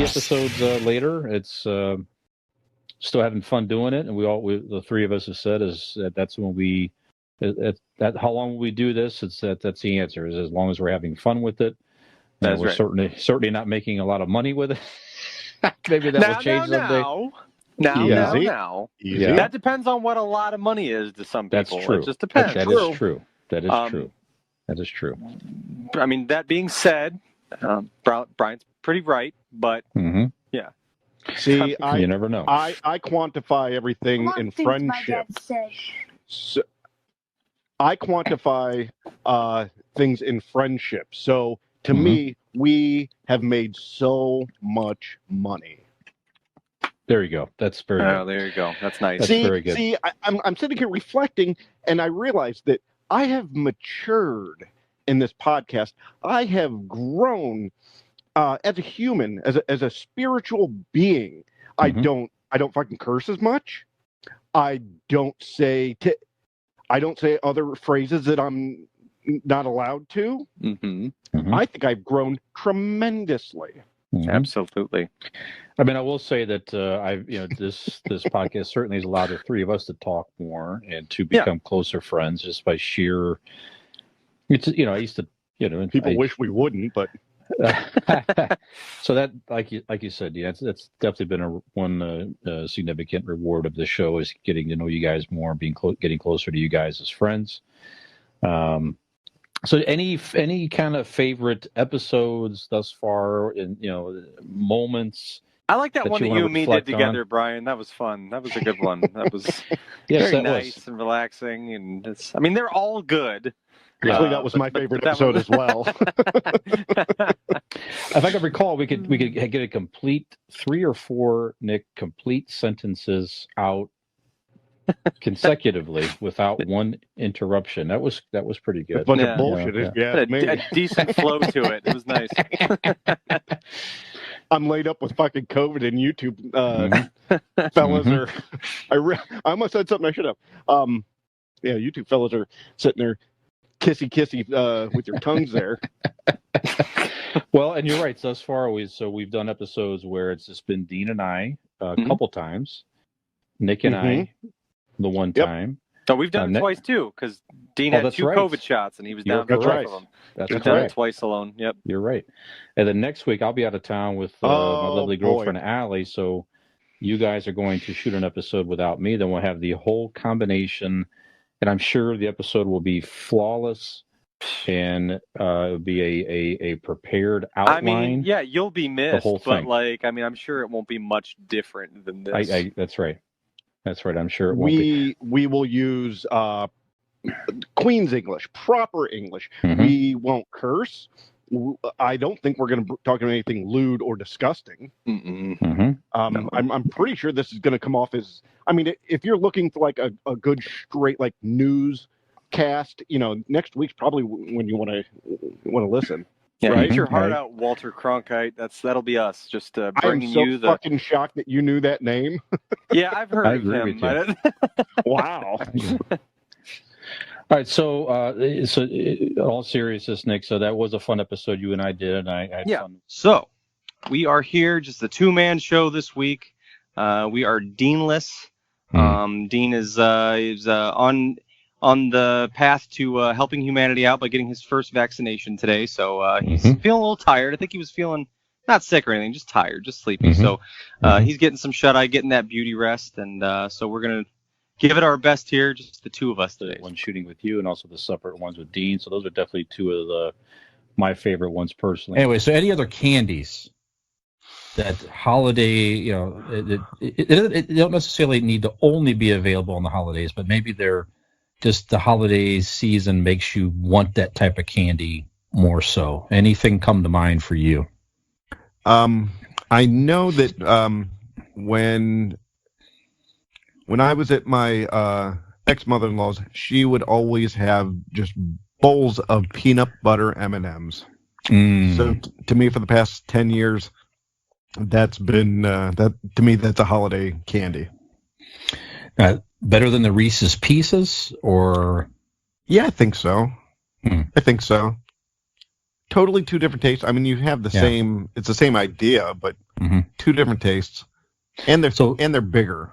episodes later. It's still having fun doing it, and the three of us have said that's when that how long will we do this? That's the answer. Is as long as we're having fun with it. That's we're right. certainly not making a lot of money with it. Maybe that will change someday. Now. Yeah. That depends on what a lot of money is to some people. That's true. It just depends. That is true. That is true. I mean, that being said, Brian's pretty right, but yeah. See, you never know. I quantify everything in friendship. So, I quantify things in friendship. So to me, we have made so much money. There you go. That's very good. Oh, there you go. That's nice. That's very good. See, I'm sitting here reflecting, and I realize that I have matured in this podcast. I have grown as a human, as a spiritual being. I don't fucking curse as much. I don't say other phrases that I'm not allowed to. I think I've grown tremendously. Absolutely. I mean, I will say that this podcast certainly has allowed the three of us to talk more and to become closer friends just by sheer. It's I used to people wish we wouldn't, but so that like you said, that's definitely been one significant reward of the show is getting to know you guys more, getting closer to you guys as friends. So any kind of favorite episodes thus far, and moments. I like that one that you and me did together, Brian. That was fun. That was a good one. That was very nice and relaxing, and they're all good. Actually, that was my favorite episode as well. If I can recall, we could get a complete 3 or 4 complete sentences out consecutively without one interruption. That was pretty good. A bunch of bullshit. A decent flow to it. It was nice. I'm laid up with fucking COVID and YouTube fellas are. I almost said something I should have. YouTube fellas are sitting there kissy with your tongues there. Well, and you're right. Thus far, we've done episodes where it's just been Dean and I a couple times, Nick and I the one time. So we've done it twice too, because Dean had 2 COVID shots and he was down for both of them. We've done it twice alone. Yep, you're right. And then next week I'll be out of town with my lovely girlfriend Allie. So you guys are going to shoot an episode without me. Then we'll have the whole combination, and I'm sure the episode will be flawless. And it'll be a prepared outline. I mean, you'll be missed, but I'm sure it won't be much different than this. That's right. That's right. I'm sure it won't be. We will use Queen's English, proper English. We won't curse. I don't think we're going to talk about anything lewd or disgusting. I'm pretty sure this is going to come off as. I mean, if you're looking for like a good straight news cast, next week's probably when you want to listen. Yeah, right? Eat your heart out, Walter Cronkite. That'll be us. Just bringing you I'm so fucking shocked that you knew that name. Yeah, I've heard of him. Wow. All right, so all seriousness, Nick. So that was a fun episode you and I did, and I had fun. So we are here, just the 2-man show this week. We are Deanless. Dean is on the path to helping humanity out by getting his first vaccination today. So he's feeling a little tired. I think he was feeling not sick or anything, just tired, just sleepy. So he's getting some shut-eye, getting that beauty rest. And so we're going to give it our best here, just the 2 of us today. One shooting with you and also the separate ones with Dean. So those are definitely 2 of my favorite ones personally. Anyway, so any other candies that holiday, it don't necessarily need to only be available on the holidays, but maybe they're just the holiday season makes you want that type of candy more so. Anything come to mind for you? I know that when I was at my ex-mother-in-law's, she would always have just bowls of peanut butter M&Ms. So to me, for the past 10 years, that's been that to me. That's a holiday candy. Better than the Reese's Pieces, or? Yeah, I think so. I think so. Totally 2 different tastes. I mean, you have the same. It's the same idea, but Two different tastes, and they're bigger.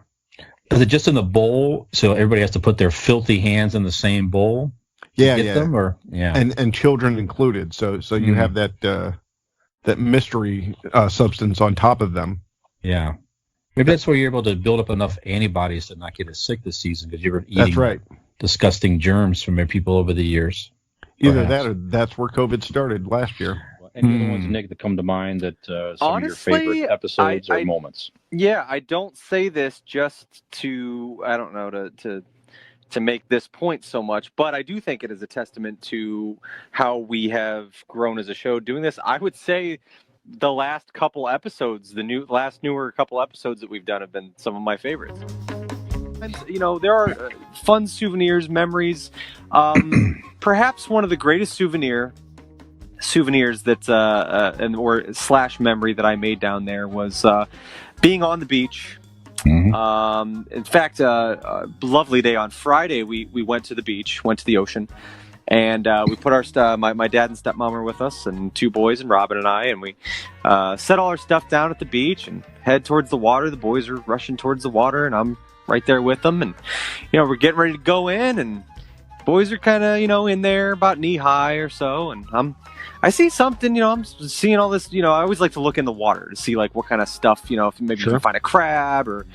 Is it just in the bowl, so everybody has to put their filthy hands in the same bowl? Yeah, get them, or and children included. So you have that mystery substance on top of them. Yeah, maybe that's where you're able to build up enough antibodies to not get as sick this season because you're eating disgusting germs from people over the years. Either that or that's where COVID started last year. Any other ones, Nick, that come to mind that some Honestly, of your favorite episodes or moments? Yeah, I don't say this just to, I don't know, to make this point so much, but I do think it is a testament to how we have grown as a show doing this. I would say the last couple episodes, newer couple episodes that we've done have been some of my favorites. And, there are fun souvenirs, memories. Perhaps one of the greatest souvenirs that or / memory that I made down there was being on the beach. In fact, a lovely day on Friday, we went to the beach, went to the ocean, and we put our stuff. My dad and stepmom were with us, and two boys, and Robin and I, and we set all our stuff down at the beach and head towards the water. The boys are rushing towards the water, and I'm right there with them, and we're getting ready to go in, and boys are kind of in there about knee high or so, and I see something, I'm seeing all this, I always like to look in the water to see like what kind of stuff, if maybe you can find a crab or,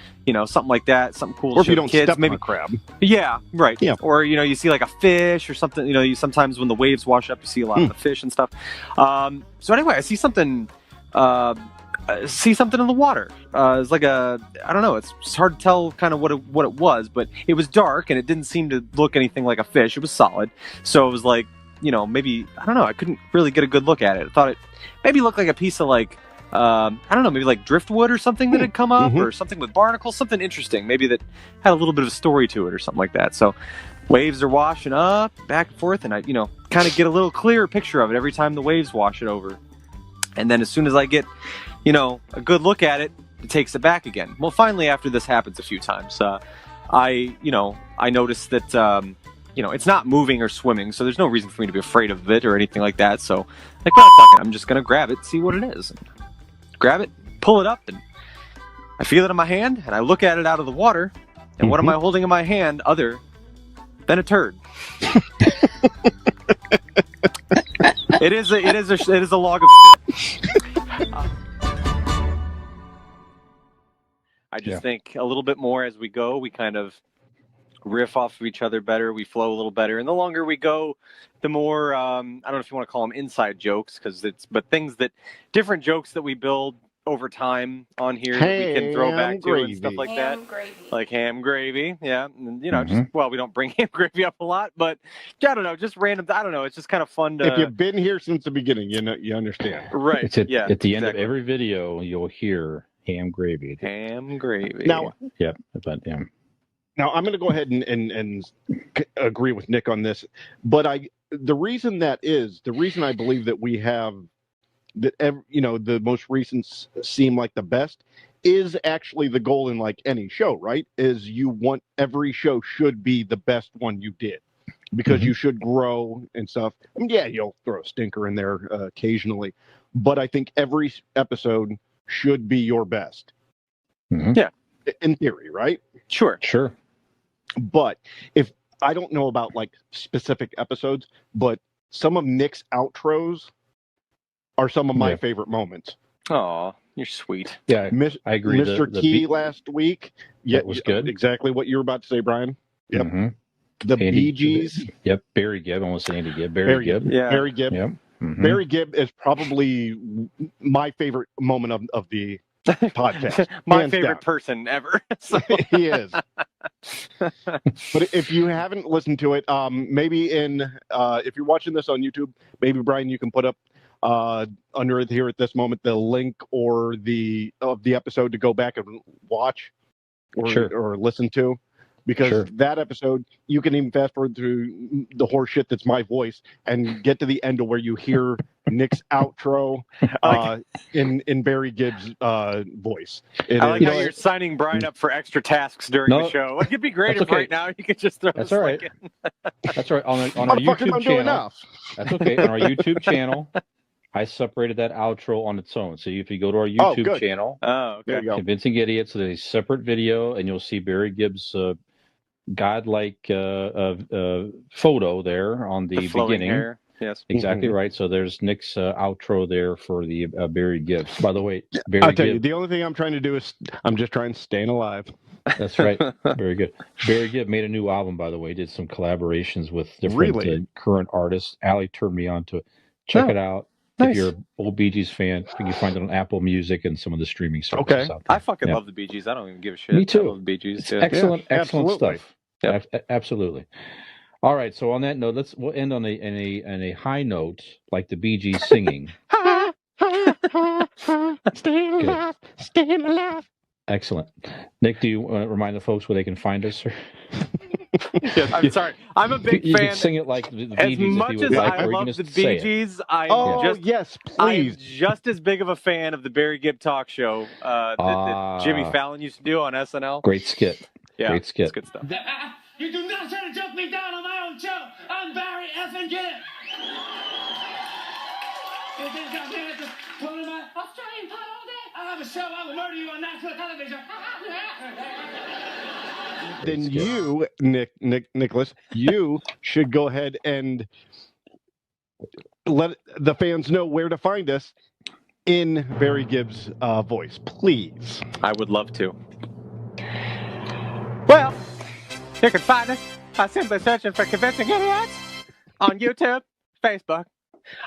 something like that, something cool. Or if you don't kids, step maybe on a crab. Yeah, right. Yeah. Or, you see like a fish or something, you sometimes when the waves wash up, you see a lot of the fish and stuff. So anyway, I see something, in the water. It's like I don't know, it's hard to tell kind of what it was, but it was dark and it didn't seem to look anything like a fish. It was solid. So it was like, maybe, I don't know, I couldn't really get a good look at it. I thought it maybe looked like a piece of like, I don't know, maybe like driftwood or something that had come up or something with barnacles, something interesting, maybe that had a little bit of a story to it or something like that. So waves are washing up, back and forth, and I, kind of get a little clearer picture of it every time the waves wash it over. And then as soon as I get, a good look at it, it takes it back again. Well, finally, after this happens a few times, I noticed that, it's not moving or swimming, so there's no reason for me to be afraid of it or anything like that. So, like, well, fuck it, I'm just gonna grab it, see what it is. And grab it, pull it up, and I feel it in my hand, and I look at it out of the water, and what am I holding in my hand other than a turd? It is a log of I just think a little bit more as we go, we kind of riff off of each other better, we flow a little better, and the longer we go, the more I don't know if you want to call them inside jokes, different jokes that we build over time on here that we can throw back to and stuff like that. Like ham gravy, yeah. And, just, we don't bring ham gravy up a lot, but I don't know, just random, I don't know, it's just kind of fun to... If you've been here since the beginning, you understand. Right, at the end of every video, you'll hear ham gravy. Ham gravy. Now, Now, I'm going to go ahead and agree with Nick on this, but the reason I believe that we have that, the most recent seem like the best is actually the goal in like any show, right? Is you want every show should be the best one you did because you should grow and stuff. I mean, yeah, you'll throw a stinker in there occasionally, but I think every episode should be your best. Yeah. In theory, right? Sure. But if I don't know about like specific episodes, but some of Nick's outros are some of my favorite moments. Oh, you're sweet. Yeah, I agree. Mr. T last week. Yeah, it was good. Exactly what you were about to say, Brian. Yep. The Bee Gees. Yep. Barry Gibb. I almost said Andy Gibb. Barry Gibb. Yeah. Barry Gibb. Yep. Barry Gibb is probably my favorite moment of the podcast. My favorite person ever. He is. But if you haven't listened to it, maybe if you're watching this on YouTube, maybe Brian, you can put up under here at this moment the link or the episode to go back and watch or listen to. Because that episode, you can even fast forward through the horse shit that's my voice and get to the end of where you hear Nick's outro in Barry Gibb's voice. I like how you're signing Brian up for extra tasks during the show. Like, it'd be great if right now you could just throw That's all right. That's all right. On our YouTube channel. That's okay. On our YouTube channel, I separated that outro on its own. So if you go to our YouTube channel, okay. Convincing Idiots, there's a separate video, and you'll see Barry Gibbs' godlike photo there on the beginning. Hair. Yes, exactly right. So there's Nick's outro there for the Barry Gibbs. By the way, Barry I'll tell you, the only thing I'm trying to do is I'm just trying to stay alive. That's right. Very good. Barry Gibb made a new album, by the way. Did some collaborations with different current artists. Allie turned me on to it. Check it out. Nice. If you're an old Bee Gees fan, you can find it on Apple Music and some of the streaming services out there. I fucking love the Bee Gees. I don't even give a shit. Me too. I love the Bee Gees. It's excellent stuff. Yep. Absolutely. All right. So on that note, we'll end on a high note, like the Bee Gees singing. Staying alive. Staying alive. Excellent. Nick, do you want to remind the folks where they can find us, sir? Yes, I'm sorry. I'm a big fan. You can sing it like the Bee Gees if you would like. I love the Bee Gees. Yes, please. I'm just as big of a fan of the Barry Gibb talk show that Jimmy Fallon used to do on SNL. Great skit. Yeah, great skit. It's good stuff. You do not try to jump me down on my own show. I'm Barry effing Gibb. You think I'm here to pull in my Australian pot all day? I have a show. I will murder you on national television. Then you, Nicholas, you should go ahead and let the fans know where to find us in Barry Gibbs' voice, please. I would love to. Well, you can find us by simply searching for Convincing Idiots on YouTube, Facebook.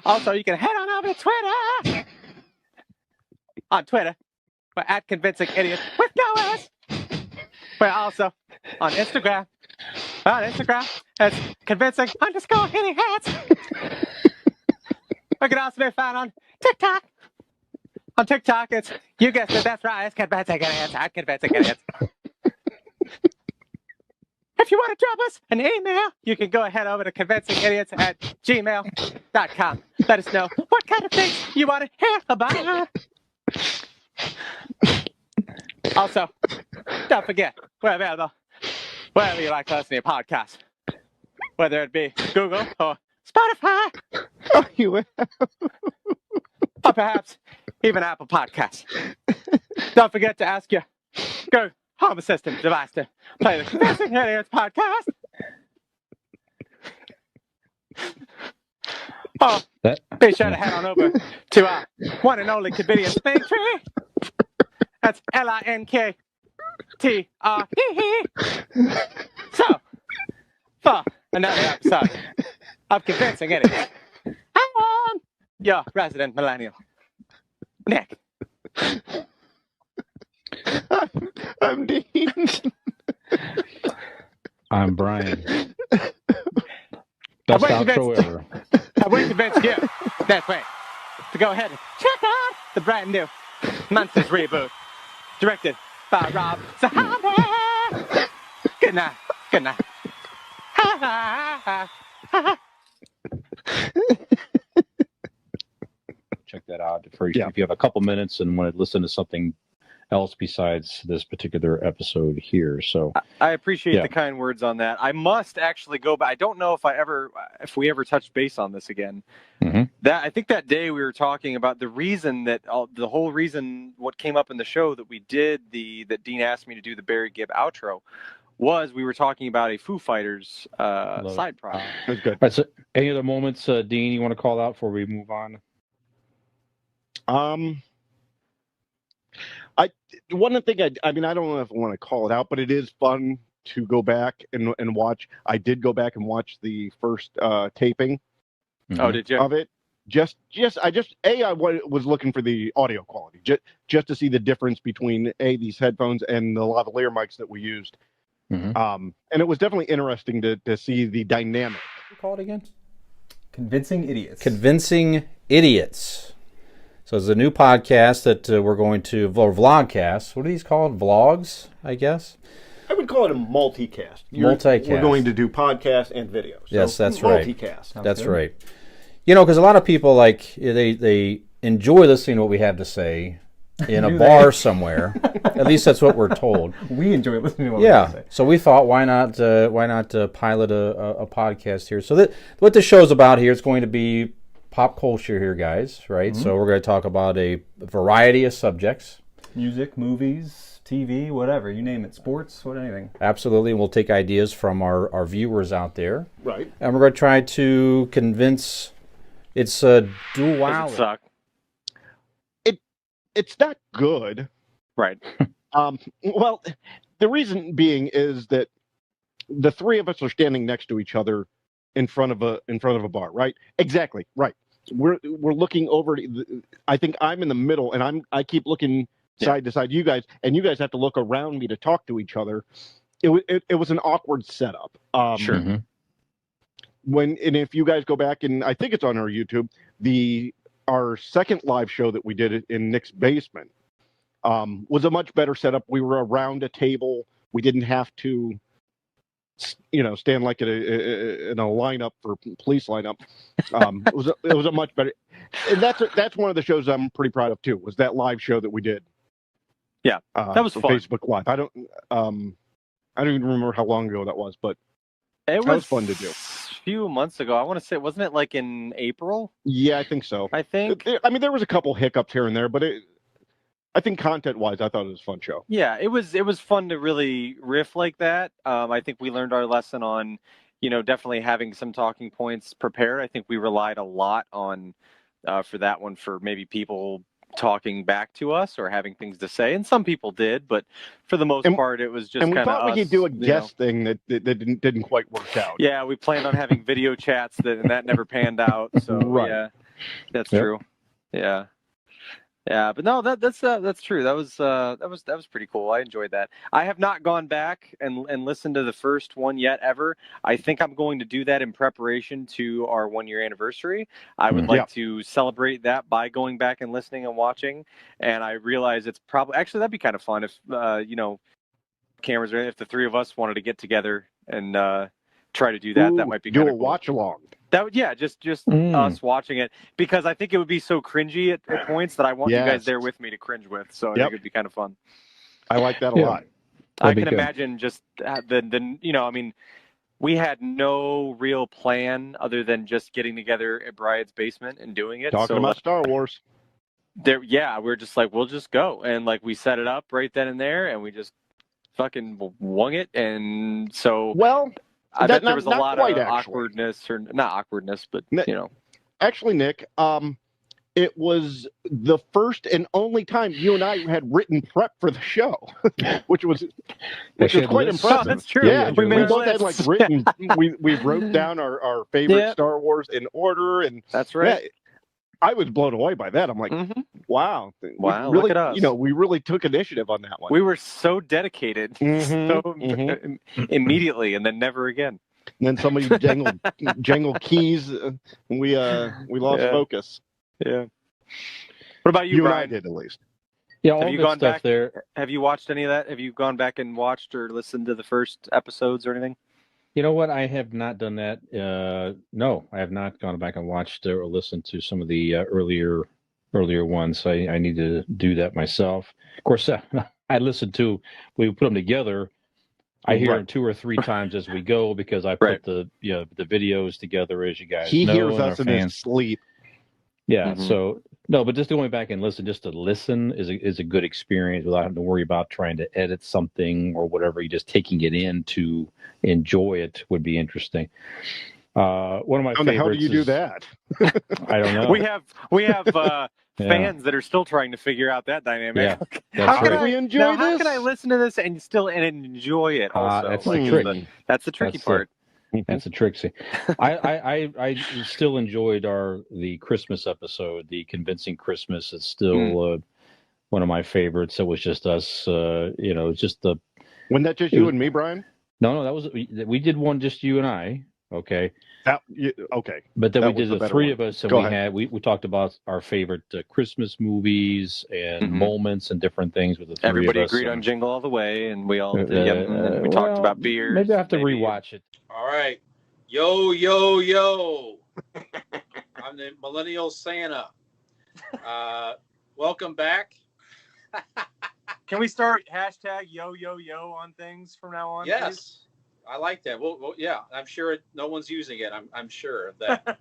Also, you can head on over to Twitter. On Twitter, we're at Convincing Idiots with no S. We're also on Instagram. On Instagram, it's Convincing_Idiots. We can also be found on TikTok. On TikTok, it's, you guessed it, that's right, it's Convincing Idiots. At Convincing Idiots. If you want to drop us an email, you can go ahead over to convincingidiots@gmail.com. Let us know what kind of things you want to hear about. Also, don't forget, we're available wherever you like to listen to your podcast, whether it be Google or Spotify, or perhaps even Apple Podcasts. Don't forget to ask your good home assistant device to play the Convincing Idiots podcast. Oh, be sure to head on over to our one and only Convenience Linktree. That's LINKTRE. So, for another episode of Convincing Idiots, I'm your resident millennial, Nick. I'm Dean. I'm Brian. Best outro ever. I would convince you that way to go ahead and check out the brand new Monsters reboot, directed by Rob Zombie. Good night. Good night. Check that out if you have a couple minutes and want to listen to something else besides this particular episode here. So I appreciate the kind words on that. I must actually go back. I don't know if we ever touched base on this again. Mm-hmm. I think that day we were talking about the reason that the whole reason what came up in the show that we did that Dean asked me to do the Barry Gibb outro was we were talking about a Foo Fighters side project. That's good. All right, so any other moments, Dean, you want to call out before we move on? One thing I don't know if I want to call it out, but it is fun to go back and watch. I did go back and watch the first taping. Oh, did you? Of it. I was looking for the audio quality, just to see the difference between these headphones and the lavalier mics that we used. Mm-hmm. And it was definitely interesting to see the dynamic. What do you call it again? Convincing Idiots. Convincing Idiots. So it's a new podcast that we're going to, or vlogcast. What are these called? Vlogs, I guess? I would call it a multicast. Multicast. We're going to do podcasts and videos. So yes, that's right. Multicast. That's right. You know, because a lot of people, they enjoy listening to what we have to say in a bar somewhere. At least that's what we're told. We enjoy listening to what we have to say. So we thought, why not pilot a podcast here? So what the show's about here is going to be pop culture here, guys, right? So we're going to talk about a variety of subjects. Music, movies, TV, whatever, you name it, sports, anything. Absolutely, and we'll take ideas from our viewers out there. Right. And we're going to try to convince it's a duality. Does it suck? It's not good. Right. Well, the reason being is that the three of us are standing next to each other in front of a bar, right? Exactly, right. We're looking over. I think I'm in the middle, and I keep looking side to side. You guys have to look around me to talk to each other. It was an awkward setup. Sure. And if you guys go back, and I think it's on our YouTube, our second live show that we did in Nick's basement was a much better setup. We were around a table. We didn't have to, stand like in a lineup for police lineup. It was a much better, and that's one of the shows I'm pretty proud of too. Was that live show that we did? Yeah, that was for fun. Facebook Live. I don't even remember how long ago that was, but it was fun to do. A few months ago. I want to say, wasn't it like in April? Yeah, I think so. I think. I mean, there was a couple hiccups here and there, but I think content-wise, I thought it was a fun show. Yeah, it was fun to really riff like that. I think we learned our lesson on, definitely having some talking points prepared. I think we relied a lot on for that one for maybe people talking back to us or having things to say, and some people did, but for the most part, it was just kind of. And we thought we could do a guest thing that didn't quite work out. Yeah, we planned on having video chats and that never panned out. So right. Yeah, that's true. Yeah. Yeah, but no, that's true. That was pretty cool. I enjoyed that. I have not gone back and listened to the first one yet ever. I think I'm going to do that in preparation to our 1-year anniversary. I would like to celebrate that by going back and listening and watching. And I realize it's probably actually that'd be kind of fun if cameras, if the three of us wanted to get together and try to do that. That might be do kind a of cool. watch along. That would, just us watching it, because I think it would be so cringy at points that I want you guys there with me to cringe with. So I think it'd be kind of fun. I like that a lot. I can imagine just we had no real plan other than just getting together at Bryant's basement and doing it. Talking about Star Wars. We're just like, we'll just go, and like we set it up right then and there, and we just fucking wung it, and so I bet there was a lot of awkwardness, or not awkwardness, but Actually, Nick, it was the first and only time you and I had written prep for the show, which was quite impressive. Oh, that's true. Yeah, we both had like written. we wrote down our favorite Star Wars in order, and that's right. Yeah, I was blown away by that. I'm like, wow, really, look at us. We really took initiative on that one. We were so dedicated, immediately, and then never again. And then somebody jangled keys, and we lost focus. Yeah. What about you, Brian? And I did, at least. Yeah, have you gone back there? Have you watched any of that? Have you gone back and watched or listened to the first episodes or anything? You know what? I have not done that. No, I have not gone back and watched or listened to some of the earlier ones. I need to do that myself. Of course, I listened to. We put them together. I hear them 2 or 3 times as we go because I put the videos together, as you guys know. He hears us in his sleep. Yeah. So no, but just going back and just to listen is a good experience without having to worry about trying to edit something or whatever. You're just taking it in to enjoy it would be interesting. One of my favorites. How do you do that? I don't know. We have fans that are still trying to figure out that dynamic. Yeah, how can we enjoy this? How can I listen to this and still enjoy it? Also, that's the trick. That's the tricky part. That's a tricksy. I still enjoyed the Christmas episode. The Convincing Christmas is still one of my favorites. It was just us, just the. Wasn't that just you and me, Brian? No, that was we did one just you and I. Okay. Okay. But then we did the three of us, and we talked about our favorite Christmas movies and moments and different things with the three Everybody of us. agreed on Jingle All the Way, and we all we talked about beer. Maybe I have to rewatch it. All right. Yo, yo, yo. I'm the Millennial Santa. Welcome back. Can we start hashtag yo, yo, yo on things from now on? Yes. Please? I like that. Well, yeah, I'm sure no one's using it. I'm sure of that.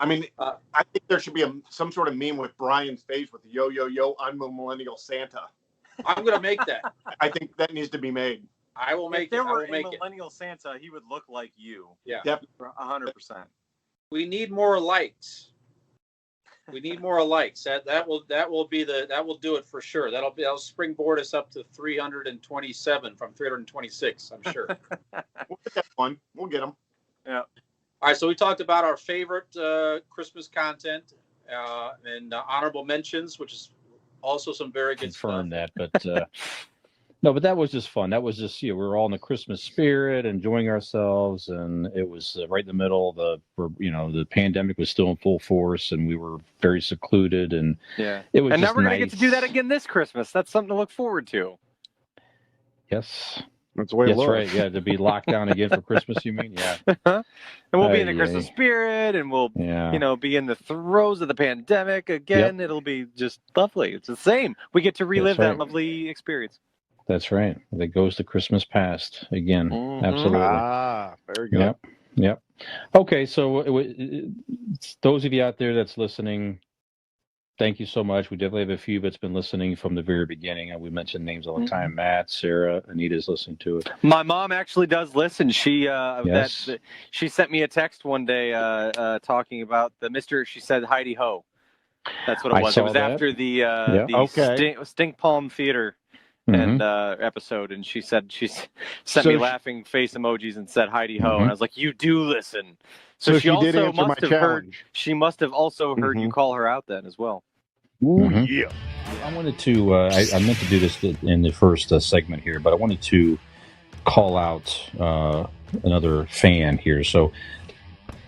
I mean, I think there should be some sort of meme with Brian's face with yo, yo, yo, I'm a millennial Santa. I'm going to make that. I think that needs to be made. I will make if there it. were I will make a millennial Santa, he would look like you. Yeah. Yep. 100%. We need more likes. We need more likes. That will do it for sure. That'll springboard us up to 327 from 326. I'm sure. We'll get that one. We'll get them. Yeah. All right. So we talked about our favorite Christmas content and honorable mentions, which is also some very good Confirm stuff. that, but no, but that was just fun. That was just we were all in the Christmas spirit, enjoying ourselves, and it was right in the middle of the pandemic was still in full force, and we were very secluded, and it was. And just now we're nice. gonna get to do that again this Christmas. That's something to look forward to. Yes. That's the way it That's looks. right. Yeah, to be locked down again for Christmas, you mean? Yeah. And we'll be in the Christmas spirit, and we'll, be in the throes of the pandemic again. Yep. It'll be just lovely. It's the same. We get to relive that lovely experience. That's right. That goes to Christmas past again. Mm-hmm. Absolutely. Ah, very good. Yep. Okay, so those of you out there that's listening, thank you so much. We definitely have a few that's been listening from the very beginning. We mention names all the time. Matt, Sarah, Anita's listening to it. My mom actually does listen. She she sent me a text one day talking about the Mr. She said Heidi Ho. That's what it was. It was after the Stink Palm Theater and episode, and she said she sent me laughing face emojis and said Heidi Ho, and I was like, you do listen. So she also must have heard. She must have also heard you call her out then as well. Ooh, yeah. I wanted to. I meant to do this in the first segment here, but I wanted to call out another fan here. So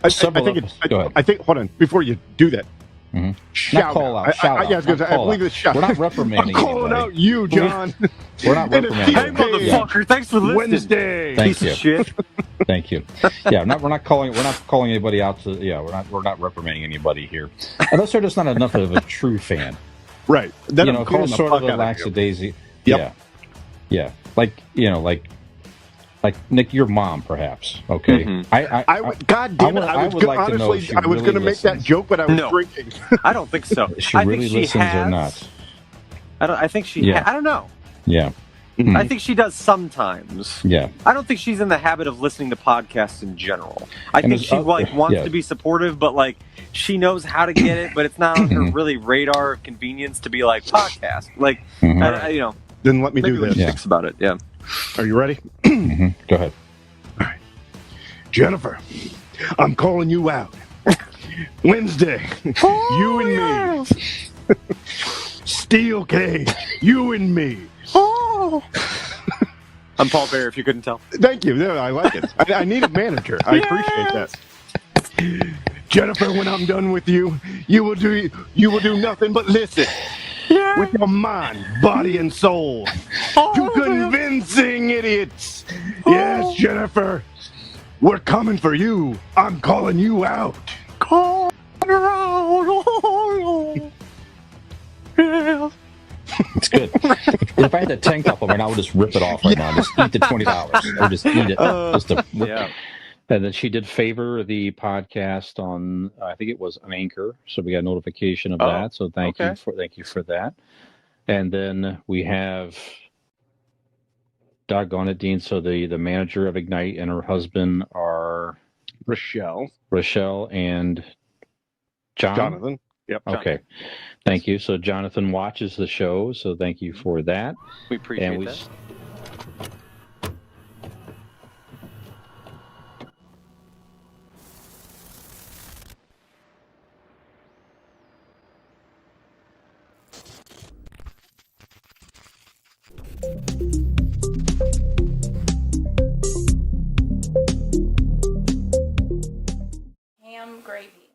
I think. Hold on, before you do that. Mm-hmm. Shout out. Shout out. I believe it's shout out. We're not reprimanding I'm calling out you, John. We're not reprimanding. Hey, motherfucker! Thanks for listening. Wednesday. Thank you. Shit. Thank you. Yeah, we're not calling anybody out to. Yeah, we're not reprimanding anybody here, unless they're just not enough of a true fan. Right. That kind of sort of the lackadaisy. Yep. Yeah. Like Nick, your mom, perhaps. Okay. Mm-hmm. God damn it! I was going to make that joke, but I was drinking. I don't think so. She really listens or not? I think she. I don't know. Yeah. Mm-hmm. I think she does sometimes. Yeah. I don't think she's in the habit of listening to podcasts in general. I think she wants to be supportive, but she knows how to get it, but it's not on her really radar of convenience to be like podcast. Then let me do this. Thinks about it. Yeah. Are you ready? Go ahead. All right. Jennifer, I'm calling you out. Wednesday, you and me. Steel cage, you and me. I'm Paul Bear, if you couldn't tell. Thank you. I like it. I need a manager. I appreciate that. Jennifer, when I'm done with you, you will do nothing but listen. With your mind, body, and soul. You convincing idiots. Yes, Jennifer. We're coming for you. I'm calling you out. Call her out. It's good. If I had that tank top on right now, I would just rip it off right now. Just eat the $20. Or just eat it. And then she did favor the podcast on, I think it was an Anchor, so we got a notification of that. So thank you for that. And then we have, doggone it, Dean. So the manager of Ignite and her husband are Rochelle and Jonathan. Yep. Okay. Thank you. So Jonathan watches the show, so thank you for that. We appreciate that.